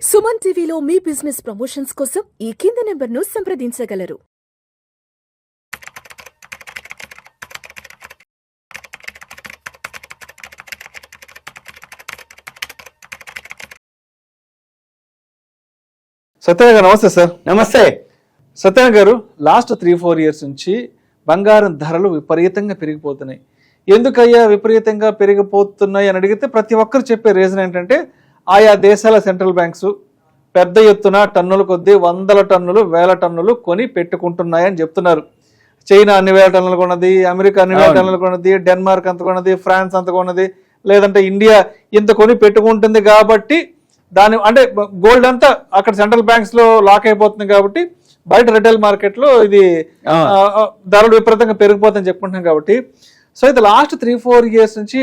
సుమన్ టీవీలో మీ business promotions కోసం ఈ కింది నెంబర్ను సంప్రదించగలరు. సత్యనారాయణ గారు నమస్తే సార్. నమస్తే సత్యనారాయణ గారు, లాస్ట్ 3-4 ఇయర్స్ నుంచి బంగారం ధరలు విపరీతంగా పెరిగిపోతున్నాయి. ఎందుకయ్యా విపరీతంగా పెరిగిపోతున్నాయి అని అడిగితే ప్రతి ఒక్కరు చెప్పే రీజన్ ఏంటంటే ఆయా దేశాల సెంట్రల్ బ్యాంక్స్ పెద్ద ఎత్తున టన్నుల కొద్దీ 100 టన్నులు 1000 టన్నులు కొని పెట్టుకుంటున్నాయని చెప్తున్నారు. చైనా అన్ని 1000 టన్నులు కొన్నది, అమెరికా అన్ని 1000 టన్నులు కొన్నది, డెన్మార్క్ అంత కొన్నది, ఫ్రాన్స్ అంత కొన్నది, లేదంటే ఇండియా ఇంత కొని పెట్టుకుంటుంది కాబట్టి దాని అంటే గోల్డ్ అంతా అక్కడ సెంట్రల్ బ్యాంక్స్ లో లాక్ అయిపోతుంది కాబట్టి బయట రిటైల్ మార్కెట్ లో ఇది ధరలు విపరీతంగా పెరిగిపోతుందని చెప్పుకుంటున్నాం కాబట్టి సో ఇది లాస్ట్ 3-4 ఇయర్స్ నుంచి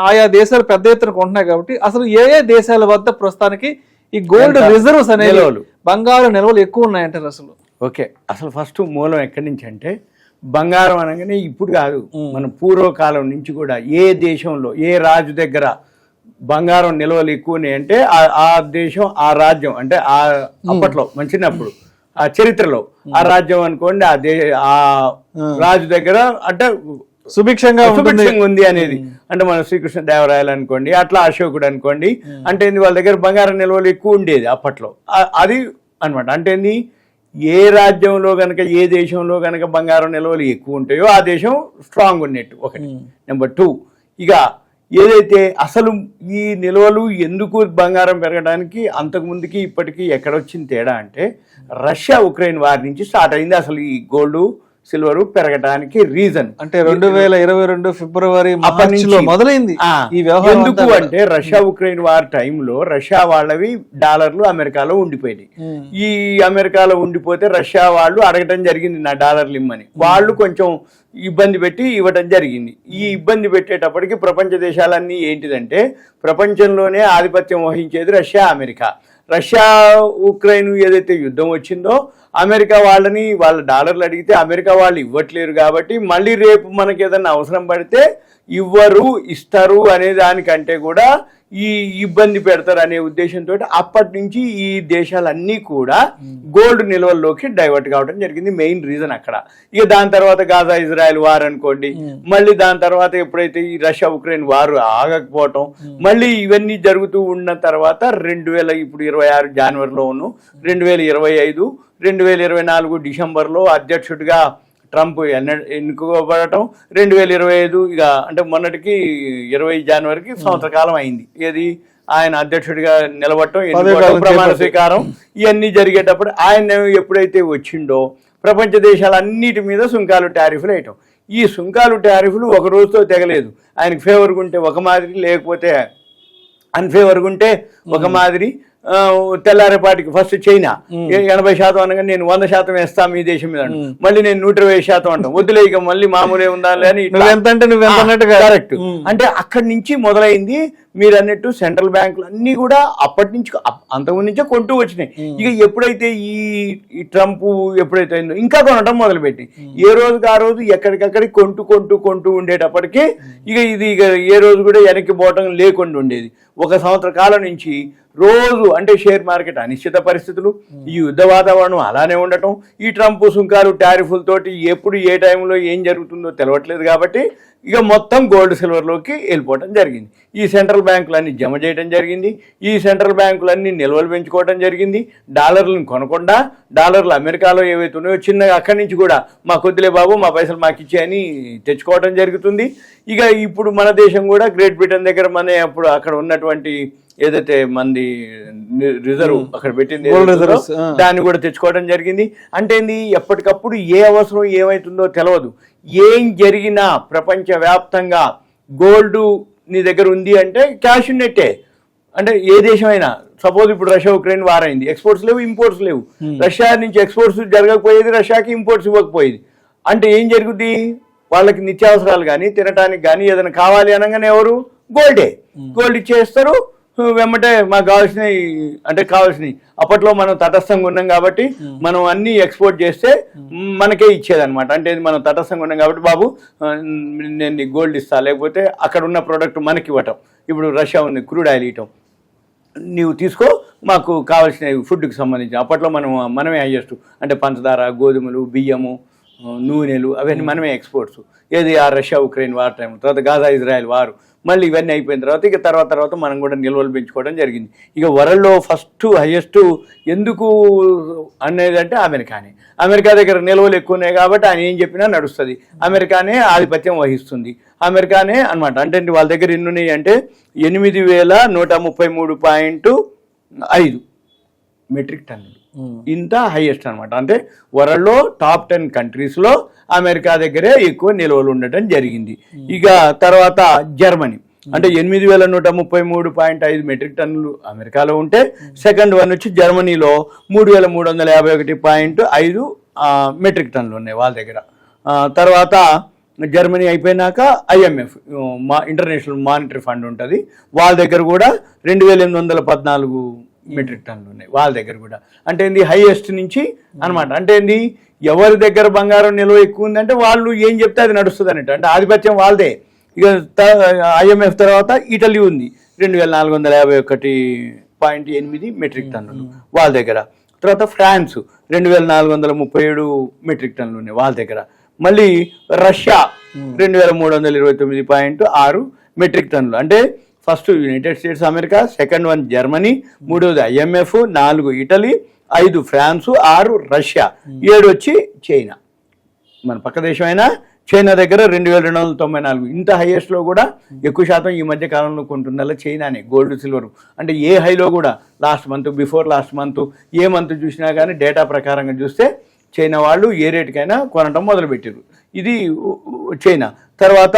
ఆయా దేశాలు పెద్ద ఎత్తున కొంటున్నాయి కాబట్టి అసలు ఏ దేశాల వద్ద ప్రస్తుతానికి ఈ గోల్డ్ రిజర్వ్స్ అనేవి బంగారు నిల్వలు ఎక్కువ ఉన్నాయంటారు అసలు? ఓకే, అసలు ఫస్ట్ మూలం ఎక్కడి నుంచి అంటే బంగారం అనగానే ఇప్పుడు కాదు, మన పూర్వకాలం నుంచి కూడా ఏ దేశంలో ఏ రాజు దగ్గర బంగారం నిల్వలు ఎక్కువ ఉన్నాయి అంటే ఆ దేశం ఆ రాజ్యం అంటే ఆ అప్పట్లో మంచినప్పుడు ఆ చరిత్రలో ఆ రాజ్యం అనుకోండి ఆ రాజు దగ్గర అంటే సుభిక్షంగా ఉంది అనేది. అంటే మన శ్రీకృష్ణ దేవరాయలు అనుకోండి, అట్లా అశోకుడు అనుకోండి, అంటే వాళ్ళ దగ్గర బంగారం నిల్వలు ఎక్కువ ఉండేది అప్పట్లో. అది అనమాట. అంటే ఏ రాజ్యంలో గనక ఏ దేశంలో గనక బంగారం నిల్వలు ఎక్కువ ఉంటాయో ఆ దేశం స్ట్రాంగ్ ఉన్నట్టు ఒకటి. నెంబర్ 2, ఇక ఏదైతే అసలు ఈ నిల్వలు ఎందుకు బంగారం పెరగడానికి అంతకుముందుకి ఇప్పటికీ ఎక్కడొచ్చింది తేడా అంటే రష్యా ఉక్రెయిన్ వార్ నుంచి స్టార్ట్ అయింది అసలు ఈ గోల్డ్ సిల్వర్ పెరగడానికి రీజన్. అంటే 2022 ఫిబ్రవరి మొదలైంది ఈ వ్యవహారం. ఎందుకు అంటే రష్యా ఉక్రెయిన్ వార్ టైంలో రష్యా వాళ్ళవి డాలర్లు అమెరికాలో ఉండిపోయినాయి. ఈ అమెరికాలో ఉండిపోతే రష్యా వాళ్ళు అడగటం జరిగింది నా డాలర్లు ఇమ్మని. వాళ్ళు కొంచెం ఇబ్బంది పెట్టి ఇవ్వటం జరిగింది. ఈ ఇబ్బంది పెట్టేటప్పటికి ప్రపంచ దేశాలన్నీ ఏంటిదంటే ప్రపంచంలోనే ఆధిపత్యం వహించేది రష్యా అమెరికా. రష్యా ఉక్రెయిన్ ఏదైతే యుద్ధం వచ్చిందో అమెరికా వాళ్ళ డాలర్లు అడిగితే అమెరికా వాళ్ళు ఇవ్వట్లేరు కాబట్టి మళ్ళీ రేపు మనకి ఏదన్నా అవసరం పడితే ఇస్తారు అనే దానికంటే కూడా ఈ ఇబ్బంది పెడతారు అనే ఉద్దేశంతో అప్పటి నుంచి ఈ దేశాలన్నీ కూడా గోల్డ్ నిల్వల్లోకి డైవర్ట్ కావడం జరిగింది. మెయిన్ రీజన్ అక్కడ. ఇక దాని తర్వాత గాజా ఇజ్రాయెల్ వార్ అనుకోండి, మళ్ళీ దాని తర్వాత ఎప్పుడైతే ఈ రష్యా ఉక్రెయిన్ వార్ ఆగకపోవటం, మళ్ళీ ఇవన్నీ జరుగుతూ ఉన్న తర్వాత 2026 జనవరిలో 2025 2024 డిసెంబర్లో అధ్యక్షుడిగా ట్రంప్ ఎన్నుకోబడటం, 2025 ఇక అంటే మొన్నటికి 20 జనవరికి సంవత్సర కాలం అయింది. ఏది ఆయన అధ్యక్షుడిగా నిలబడటం, ప్రమాణ స్వీకారం ఇవన్నీ జరిగేటప్పుడు ఆయన ఎప్పుడైతే వచ్చిండో ప్రపంచ దేశాలన్నిటి మీద సుంకాలు టారిఫ్లు వేయటం. ఈ సుంకాలు టారిఫ్లు ఒక రోజుతో తెగలేదు. ఆయనకు ఫేవర్గా ఉంటే ఒక మాదిరి, లేకపోతే అన్ఫేవర్గా ఉంటే ఒక మాదిరి. తెల్లారేపాటికి ఫస్ట్ చైనా 80% అనగా నేను 100% వేస్తా మీ దేశం మీద, మళ్ళీ నేను 120% అంటాం. వద్దులే ఇక మళ్ళీ మామూలే ఉండాలి అని కరెక్ట్. అంటే అక్కడి నుంచి మొదలైంది. మీరు అన్నట్టు సెంట్రల్ బ్యాంకులు అన్ని కూడా అప్పటి నుంచి అంతకుముందు నుంచే కొంటూ వచ్చినాయి. ఇక ఎప్పుడైతే ఈ ట్రంప్ ఎప్పుడైతే అయిందో ఇంకా కొనడం మొదలుపెట్టి ఏ రోజుకి ఆ రోజు ఎక్కడికక్కడికి కొంటూ ఉండేటప్పటికీ ఇక ఏ రోజు కూడా వెనక్కి పోవటం లేకుండా ఉండేది. 1 సంవత్సర కాలం నుంచి రోజు అంటే షేర్ మార్కెట్ అనిశ్చిత పరిస్థితులు, ఈ యుద్ధ వాతావరణం అలానే ఉండటం, ఈ ట్రంప్ సుంకాలు టారిఫులతోటి ఎప్పుడు ఏ టైంలో ఏం జరుగుతుందో తెలవట్లేదు కాబట్టి ఇక మొత్తం గోల్డ్ సిల్వర్లోకి వెళ్ళిపోవటం జరిగింది. ఈ సెంట్రల్ బ్యాంకులన్నీ జమ చేయడం జరిగింది. ఈ సెంట్రల్ బ్యాంకులన్నీ నిల్వలు పెంచుకోవడం జరిగింది. డాలర్లను కొనకుండా డాలర్లు అమెరికాలో ఏవైతే ఉన్నాయో చిన్నగా అక్కడి నుంచి కూడా మా కొద్దిలే బాబు మా పైసలు మాకు ఇచ్చాయని తెచ్చుకోవడం జరుగుతుంది. ఇక ఇప్పుడు మన దేశం కూడా గ్రేట్ బ్రిటన్ దగ్గర అప్పుడు అక్కడ ఉన్నటువంటి ఏదైతే మంది రిజర్వ్ అక్కడ పెట్టింది దాన్ని కూడా తెచ్చుకోవడం జరిగింది. అంటే ఎప్పటికప్పుడు ఏ అవసరం ఏమవుతుందో తెలియదు. ఏం జరిగినా ప్రపంచవ్యాప్తంగా గోల్డ్ నీ దగ్గర ఉంది అంటే క్యాష్ ఉన్నట్టే. అంటే ఏ దేశమైనా సపోజ్ ఇప్పుడు రష్యా ఉక్రెయిన్ వార్ అయింది, ఎక్స్పోర్ట్స్ లేవు, ఇంపోర్ట్స్ లేవు. రష్యా నుంచి ఎక్స్పోర్ట్స్ జరగకపోయేది, రష్యాకి ఇంపోర్ట్స్ ఇవ్వకపోయేది. అంటే ఏం జరుగుతుంది? వాళ్ళకి నిత్యావసరాలు కానీ తినటానికి కానీ ఏదైనా కావాలి అనగానే ఎవరు గోల్డ్ ఇచ్చేస్తారు. వెంబటే మాకు కావాల్సినవి అప్పట్లో మనం తటస్థంగా ఉన్నాం కాబట్టి మనం అన్ని ఎక్స్పోర్ట్ చేస్తే మనకే ఇచ్చేదన్నమాట. అంటే మనం తటస్థంగా ఉన్నాం కాబట్టి బాబు నేను గోల్డ్ ఇస్తా, లేకపోతే అక్కడ ఉన్న ప్రోడక్ట్ మనకి ఇవ్వటం. ఇప్పుడు రష్యా ఉంది, క్రూడ్ ఆయిల్ ఇవ్వటం. నీవు తీసుకో, మాకు కావాల్సిన ఫుడ్కి సంబంధించి అప్పట్లో మనమే హైయెస్ట్, అంటే పంచదార, గోధుమలు, బియ్యము, నూనెలు అవన్నీ మనమే ఎక్స్పోర్ట్స్. ఏది ఆ రష్యా ఉక్రెయిన్ వార్ టైం, తర్వాత గాజా ఇజ్రాయెల్ వారు, మళ్ళీ ఇవన్నీ అయిపోయిన తర్వాత ఇక తర్వాత మనం కూడా నిల్వలు పెంచుకోవడం జరిగింది. ఇక వరల్డ్లో ఫస్ట్ హైయెస్ట్ ఎందుకు అనేది అంటే అమెరికా దగ్గర నిల్వలు ఎక్కువ ఉన్నాయి కాబట్టి ఆయన ఏం చెప్పినా నడుస్తుంది. అమెరికానే ఆధిపత్యం వహిస్తుంది, అమెరికానే అనమాట. అంటే వాళ్ళ దగ్గర ఎన్ని ఉన్నాయి అంటే 8133.5 మెట్రిక్ టన్నులు. ఇంత హైయెస్ట్ అనమాట. అంటే వరల్డ్లో టాప్ 10 కంట్రీస్లో అమెరికా దగ్గరే ఎక్కువ నిల్వలు ఉండటం జరిగింది. ఇక తర్వాత జర్మనీ అంటే 8133.5 మెట్రిక్ టన్నులు అమెరికాలో ఉంటే, సెకండ్ వన్ వచ్చి జర్మనీలో 3351.5 మెట్రిక్ టన్నులు ఉన్నాయి వాళ్ళ దగ్గర. తర్వాత జర్మనీ అయిపోయినాక IMF ఇంటర్నేషనల్ మానిటరీ ఫండ్ ఉంటుంది, వాళ్ళ దగ్గర కూడా 2814 మెట్రిక్ టన్నులు ఉన్నాయి వాళ్ళ దగ్గర కూడా. అంటే ఏంది హైయెస్ట్ నుంచి అనమాట. అంటే ఏంది ఎవరి దగ్గర బంగారం నిల్వ ఎక్కువ ఉందంటే వాళ్ళు ఏం చెప్తే అది నడుస్తుంది అన్నట్టు. అంటే ఆధిపత్యం వాళ్ళదే. ఇక IMF తర్వాత ఇటలీ ఉంది 2451.8 మెట్రిక్ టన్నులు వాళ్ళ దగ్గర. తర్వాత ఫ్రాన్స్ 2437 మెట్రిక్ టన్నులు ఉన్నాయి వాళ్ళ దగ్గర. మళ్ళీ రష్యా 2329.6 మెట్రిక్ టన్నులు. అంటే first United states America, second one Germany, మూడవది IMF, 4 ఇటలీ, 5 ఫ్రాన్స్, 6 రష్యా, 7 వచ్చి చైనా. మన పక్క దేశమైనా చైనా దగ్గర 2294. ఇంత హైయెస్ట్లో కూడా ఎక్కువ శాతం ఈ మధ్య కాలంలో కొంటున్నలా చైనానే, గోల్డ్ సిల్వర్. అంటే ఏ హైలో కూడా బిఫోర్ లాస్ట్ మంత్ ఏ మంత్ చూసినా కానీ డేటా ప్రకారంగా చూస్తే చైనా వాళ్ళు ఏ రేటుకైనా కొనటం మొదలుపెట్టారు. ఇది చైనా. తర్వాత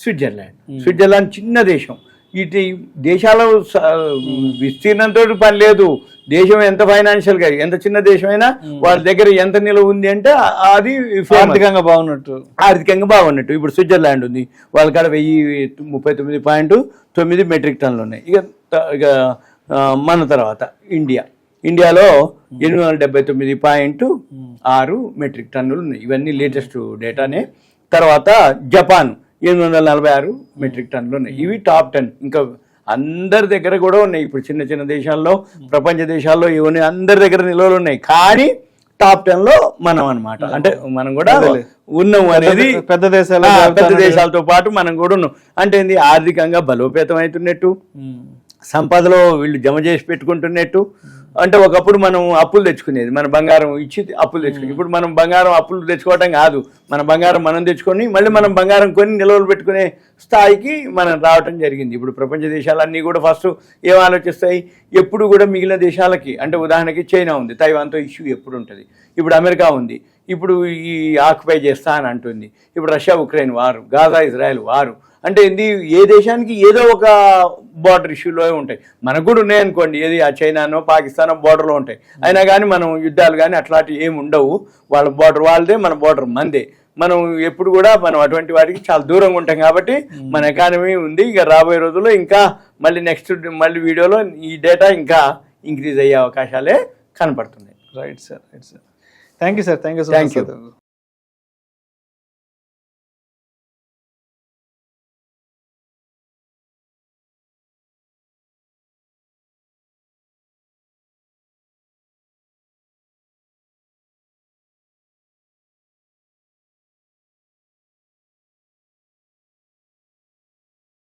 స్విట్జర్లాండ్ చిన్న దేశం. ఇటు దేశాల విస్తీర్ణంతో పని లేదు, దేశం ఎంత ఫైనాన్షియల్గా ఎంత చిన్న దేశమైనా వాళ్ళ దగ్గర ఎంత నిలువ ఉంది అంటే అది ఆర్థికంగా బాగున్నట్టు. ఇప్పుడు స్విట్జర్లాండ్ ఉంది, వాళ్ళ కాడ 1039.9 మెట్రిక్ టన్నులు ఉన్నాయి. ఇక మన తర్వాత ఇండియాలో 879.6 మెట్రిక్ టన్నులు ఉన్నాయి. ఇవన్నీ లేటెస్ట్ డేటానే. తర్వాత జపాన్ 846 మెట్రిక్ టన్నులు ఉన్నాయి. ఇవి టాప్ 10. ఇంకా అందరి దగ్గర కూడా ఉన్నాయి. ఇప్పుడు చిన్న చిన్న దేశాల్లో, ప్రపంచ దేశాల్లో ఇవన్నీ అందరి దగ్గర నిల్వలు ఉన్నాయి. కానీ టాప్ 10లో మనం అనమాట. అంటే మనం కూడా ఉన్నాం అనేది పెద్ద దేశాలతో పాటు మనం కూడా ఉన్నాం. అంటే ఏంది ఆర్థికంగా బలోపేతం అవుతున్నట్టు, సంపదలో వీళ్ళు జమ చేసి పెట్టుకుంటున్నట్టు. అంటే ఒకప్పుడు మనం అప్పులు తెచ్చుకునేది, మన బంగారం ఇచ్చి అప్పులు తెచ్చుకునేది. ఇప్పుడు మనం బంగారం అప్పులు తెచ్చుకోవటం కాదు, మన బంగారం మనం తెచ్చుకొని మళ్ళీ మనం బంగారం కొని నిల్వలు పెట్టుకునే స్థాయికి మనం రావటం జరిగింది. ఇప్పుడు ప్రపంచ దేశాలన్నీ కూడా ఫస్ట్ ఏం ఆలోచిస్తాయి, ఎప్పుడు కూడా మిగిలిన దేశాలకి. అంటే ఉదాహరణకి చైనా ఉంది, తైవాన్తో ఇష్యూ ఎప్పుడు ఉంటుంది. ఇప్పుడు అమెరికా ఉంది, ఇప్పుడు ఈ ఆక్యుపై చేస్తా అని అంటుంది. ఇప్పుడు రష్యా ఉక్రెయిన్ వారు, గాజా ఇజ్రాయెల్ వారు. అంటే ఇది ఏ దేశానికి ఏదో ఒక బార్డర్ ఇష్యూలో ఉంటాయి. మనకు కూడా ఉన్నాయనుకోండి, ఏది ఆ చైనానో పాకిస్తానో బార్డర్లో ఉంటాయి. అయినా కానీ మనం యుద్ధాలు కానీ అట్లాంటివి ఏమి ఉండవు. వాళ్ళ బార్డర్ వాళ్ళదే, మన బార్డర్ మనదే. మనం ఎప్పుడు కూడా మనం అటువంటి వాటికి చాలా దూరంగా ఉంటాం కాబట్టి మన ఎకానమీ ఉంది. ఇక రాబోయే రోజుల్లో ఇంకా మళ్ళీ వీడియోలో ఈ డేటా ఇంకా ఇంక్రీజ్ అయ్యే అవకాశాలే కనపడుతున్నాయి. Right sir. Thank you sir.